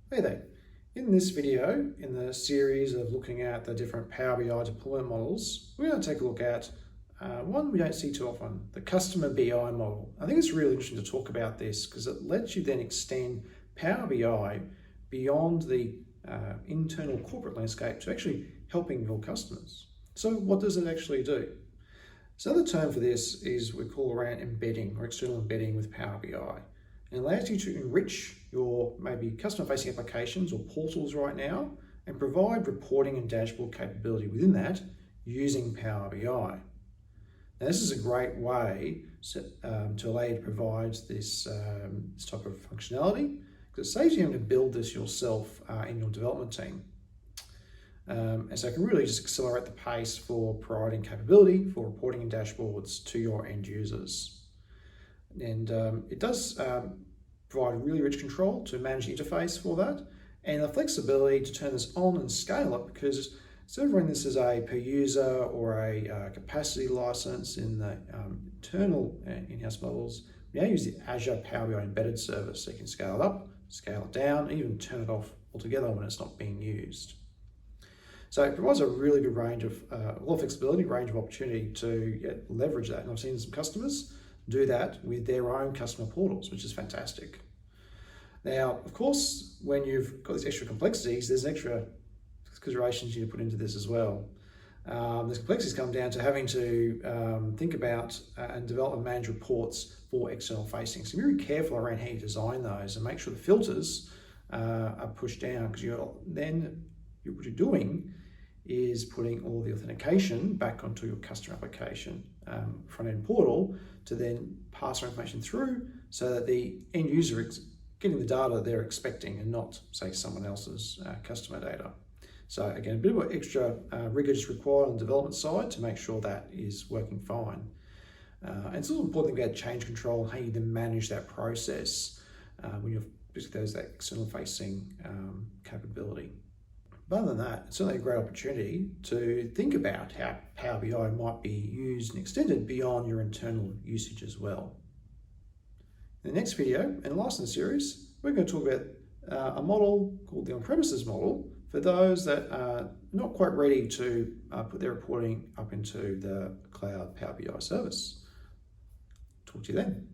Hey there. In this video, in the series of looking at the different Power BI deployment models, we're going to take a look at one we don't see too often, the Customer BI model. I think it's really interesting to talk about this because it lets you then extend Power BI beyond the internal corporate landscape to actually helping your customers. So what does it actually do? So the term for this is we call around embedding or external embedding with Power BI. It allows you to enrich your maybe customer-facing applications or portals right now and provide reporting and dashboard capability within that using Power BI. Now this is a great way to allow you to provide this type of functionality because it saves you having to build this yourself in your development team. And so it can really just accelerate the pace for providing capability for reporting and dashboards to your end users. And it does provide really rich control to manage the interface for that and the flexibility to turn this on and scale it, because instead of running this as a per user or a capacity license in the internal in-house models, we now use the Azure Power BI embedded service, so you can scale it up, scale it down, and even turn it off altogether when it's not being used. So it provides a really good range of, a lot of flexibility, range of opportunity to leverage that. And I've seen some customers do that with their own customer portals, which is fantastic. Now, of course, when you've got these extra complexities, there's extra considerations you need to put into this as well. These complexities come down to having to think about and develop and manage reports for external facing. So be very careful around how you design those and make sure the filters are pushed down, because what you're doing is putting all the authentication back onto your customer application front-end portal to then pass our information through so that the end user is getting the data they're expecting and not, say, someone else's customer data. So again, a bit of extra rigor is required on the development side to make sure that is working fine. And it's also important about change control and how you then manage that process when you're basically there's that external facing capability. But other than that, it's certainly a great opportunity to think about how Power BI might be used and extended beyond your internal usage as well. In the next video, and last in the series, we're going to talk about a model called the on-premises model for those that are not quite ready to put their reporting up into the cloud Power BI service. Talk to you then.